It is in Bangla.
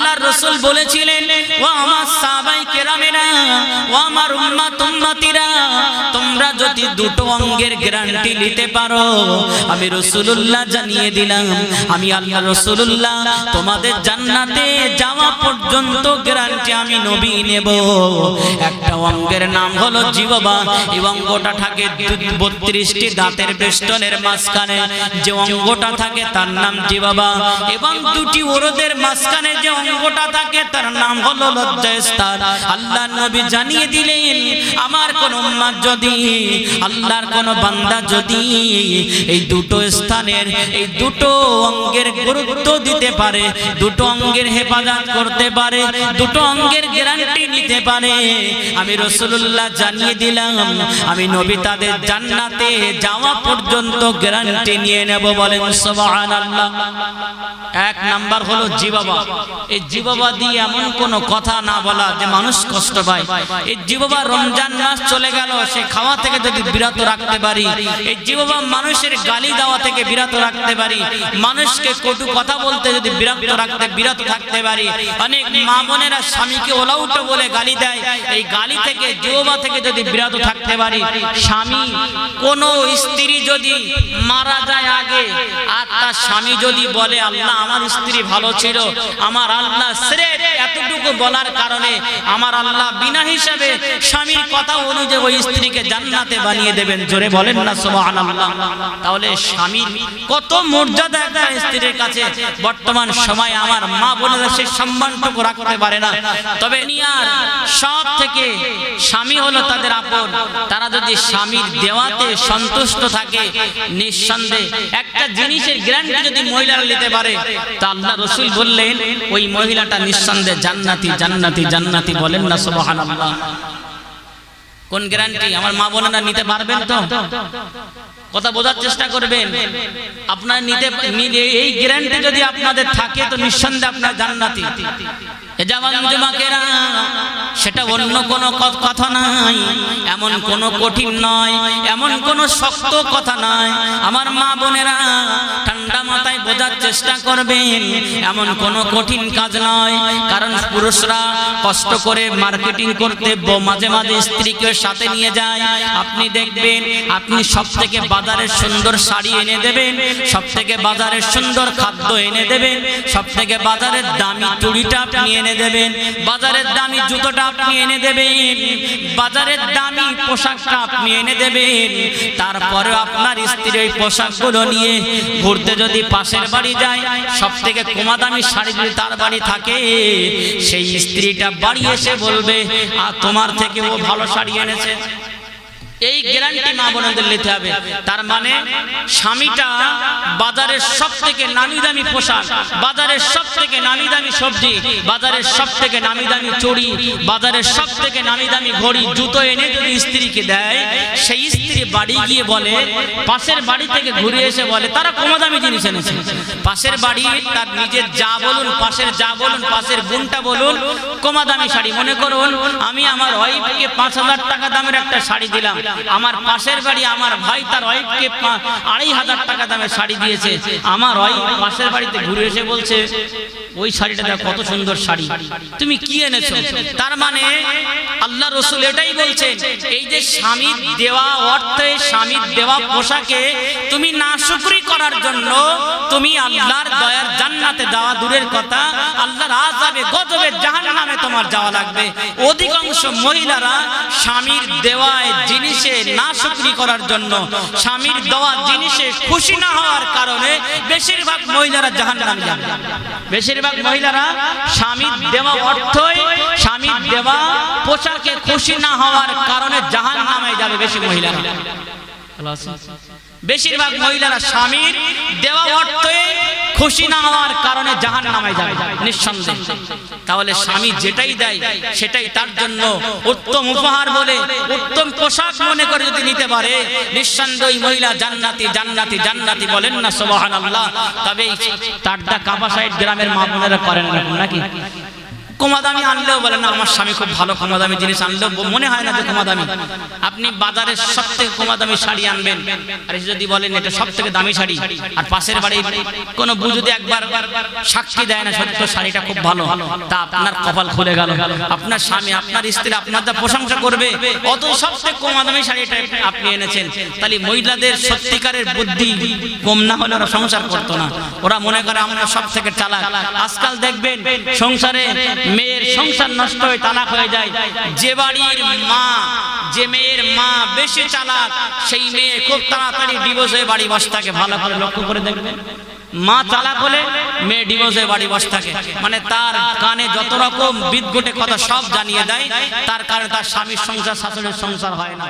আল্লাহর রাসূল বলেছিলেন, ও আমার সাহাবায়ে কেরামেরা, ও আমার উম্মতিরা, তোমরা যদি দুটো অঙ্গের গ্যারান্টি নিতে পারো, আমি রাসূলুল্লাহ জানিয়ে দিলাম, আমি আল্লাহ রাসূলুল্লাহ তোমাদের জান্নাতে যাওয়া পর্যন্ত গ্যারান্টি আমি নবী নেব। একটা অঙ্গের নাম হলো জিহ্বা। এই অঙ্গটা থাকে 32টি দাঁতের বেষ্টনের মাঝখানে যে অঙ্গটা থাকে তার নাম জিহ্বা, এবং দুটি ওরদের মাঝখানে যে অঙ্গটা থাকে তার নাম হলো লজ্জাস্থান। আল্লাহ নবী জানিয়ে দিলেন, আমার কোন উম্মত যদি, আল্লাহর কোন বান্দা যদি এই দুটো স্থানের, এই দুটো অঙ্গের গুরুত্ব দিতে পারে, দুটো অঙ্গের হেফাজত করতে পারে, দুটো অঙ্গের গ্যারান্টি নিতে পারে, আমি রাসূলুল্লাহ জানিয়ে দিলাম, আমি নবী তাদের জান্নাতে যাওয়া পর্যন্ত গ্যারান্টি নিয়ে নেব। বলেন সুবহানাল্লাহ। এক নাম্বার হলো জিহ্বা। এই জিহ্বা দিয়ে এমন কোন কথা না বলা যে মানুষ কষ্ট পায়। এই জিহ্বা রমজান মাস চলে গেল, সে খাওয়া থেকে যদি বিরত রাখতে পারি, এই জিহ্বা মানুষের গালি দেওয়া থেকে বিরত রাখতে পারি, মানুষকে কটু কথা বলতে যদি বিরত থাকতে পারি। অনেক মা বোনেরা স্বামীকে ওলাউটো বলে গালি দেয়, এই গালি থেকে, জিহ্বা থেকে যদি বিরত থাকতে পারি। স্বামী, কোন স্ত্রী যদি মারা যায় আগে আর তার স্বামী যদি বলে, আল্লাহ আমার স্ত্রী ভালো ছিল, আমার আল্লাহ সিরেফ এতটুকু বলার কারণে আমার আল্লাহ বিনা হিসাবে স্বামীর কথা অনুযায়ী ওই স্ত্রীকে জান্নাতে বানিয়ে দেবেন। জোরে বলেন না সুবহানাল্লাহ। তাহলে স্বামীর কত মর্যাদা একটা স্ত্রীর কাছে। বর্তমান সময় আমার মা বোনেরা সেই সম্মানটুকু রাখতে পারে না। তবে দুনিয়ার সব থেকে স্বামী হলো তাদের আপন। তারা যদি স্বামীর দেওয়াতে সন্তুষ্ট থাকে, নিঃসন্দেহে একটা জিনিসের গ্যারান্টি যদি মহিলারা নিতে পারে, তা আল্লাহ রাসূল বললেন ওই মহিলাটা নিঃসন্দেহে জান্নাতি, জান্নাতি, জান্নাতি। বলেন না সুবহানাল্লাহ। কোন গ্যারান্টি আমার মা বোনেরা নিতে পারবেন? তো কথা বোঝার চেষ্টা করবেন। আপনারা নিতে, এই গ্যারান্টি যদি আপনাদের থাকে তো নিঃসন্দেহে আপনার জান্নাতি। জওয়ান যুবকেরা, সেটা অন্য কোনো কথা নয়, এমন কোনো কঠিন নয়, এমন কোনো শক্ত কথা নয়। আমার মা বোনেরা ঠান্ডা মাথায় বোঝার চেষ্টা করবেন, এমন কোনো কঠিন কাজ নয়। কারণ পুরুষরা কষ্ট করে মার্কেটিং করতে মাঝে মাঝে স্ত্রীকে সাথে নিয়ে যায়। আপনি দেখবেন, আপনি সব থেকে বাজারের সুন্দর শাড়ি এনে দেবেন, সব থেকে বাজারের সুন্দর খাদ্য এনে দেবেন, সব থেকে বাজারের দামি চুড়িটা আপনি এনে দেবেন, বাজারের দামি জুতোটা আপনি এনে দেবেন, বাজারের দামি পোশাকটা আপনি এনে দেবেন। তারপরে আপনার স্ত্রী ওই পোশাকগুলো নিয়ে ঘুরতে যদি পাশের বাড়ি যায়, সব থেকে কমা দামি শাড়ি যদি তার বাড়ি থাকে, সেই স্ত্রীটা বাড়ি এসে বলবে, আর তোমার থেকে ও ভালো শাড়ি এনেছে। এই গ্যারান্টি মা বোনদের নিতে হবে। তার মানে স্বামীটা বাজারের সব থেকে নামি দামি পোশাক, বাজারের সব থেকে নামি দামি সবজি, বাজারের সব থেকে নামি দামি চুড়ি, বাজারের সব থেকে নামি দামি ঘড়ি, জুতো এনে যদি স্ত্রীকে দেয়, সেই স্ত্রী বাড়ি গিয়ে বলে, পাশের বাড়ি থেকে ঘুরে এসে বলে তারা কম দামি জিনিস এনেছে। পাশের বাড়ি তার নিজের যা বলুন, পাশের যা বলুন, পাশের বোনটা বলুন, কম দামি শাড়ি। মনে করুন আমি আমার ওয়াইফকে 5000 টাকা দামের একটা শাড়ি দিলাম, আমার পাশের বাড়ি আমার ভাই তার ওয়াইফকে 2500 টাকা দামের শাড়ি দিয়েছে। আমার ওয়াইফ পাশের বাড়িতে ঘুরে এসে বলছে, ওই শাড়িটা দেখো কত সুন্দর শাড়ি, তুমি কি এনেছো? তার মানে আল্লাহ রাসূল এটাই বলছেন, এই যে স্বামীর দেওয়া অর্থে, স্বামীর দেওয়া পোশাকে তুমি নাশুকরি করার জন্য তুমি আল্লাহর দয়ার জান্নাতে যাওয়া দূরের কথা, আল্লাহর আযাবে গজবে জাহান্নামে তোমার যাওয়া লাগবে। অধিকাংশ মহিলারা স্বামীর দেওয়া জিনিসে নাশুকরি করার জন্য, স্বামীর দেওয়া জিনিসে খুশি না হওয়ার কারণে বেশিরভাগ মহিলারা জাহান্নামে যাবে। বেশিরভাগ মহিলারা স্বামীর দেওয়া অর্থই, স্বামীর দেওয়া পোশাকে খুশি না হওয়ার কারণে জাহান্নামে যাবে। বেশি মহিলারা, বেশিরভাগ মহিলারা স্বামীর দেওয়া অর্থে খুশি না হওয়ার কারণে জাহান্নামে যাবে নিঃসন্দেহে। তাহলে স্বামী যেটাই দেয় সেটাই তার জন্য উত্তম উপহার বলে, উত্তম পোশাক মনে করে যদি নিতে পারে, নিঃসন্দেহে মহিলা জান্নাতি, জান্নাতি, জান্নাতি। বলেন না সুবহানাল্লাহ। তবে তারটা কাপাসাইড গ্রামের মা বোনেরা করেন না নাকি? কমা দামি আনলেও বলে না আমার স্বামী খুব ভালো, কমা দামি জিনিস আনলেও মনে হয় না যে কমা দামি। আপনি বাজারের সব থেকে কমা দামি শাড়ি আনবেন, আর যদি বলেন এটা সব থেকে দামি শাড়ি, আর পাশের বাড়ির কোনো বউ যদি একবার সাক্ষী দেয় না সত্য শাড়িটা খুব ভালো, তা আপনার কপাল খুলে গেল। আপনার স্বামী আপনার স্ত্রী আপনার যা প্রশংসা করবে, অত সব থেকে কমা দামি শাড়িটা আপনি এনেছেন। তাহলে মহিলাদের সত্যিকারের বুদ্ধি কম না হলে ওরা সংসার করতো না। ওরা মনে করে আমরা সব থেকে চালাক। আজকাল দেখবেন সংসারে মেয়ের সংসার নষ্ট হয়ে তালাক হয়ে যায়। যে বাড়ির মা, যে মেয়ের মা বেশি চালাক, সেই মেয়ে খুব তাড়াতাড়ি ডিভোর্স হয়ে বাড়ি বসে থাকে। ভালো করে লক্ষ্য করে দেখবেন, মা তালাক হলে মেয়ে ডিভোর্স হয়ে বাড়ি বসে থাকে। মানে তার কানে যত রকম বিদঘটে কথা সব জানিয়ে দেয়, তার কারণে তার স্বামীর সংসার, শাশুড়ির সংসার হয় না।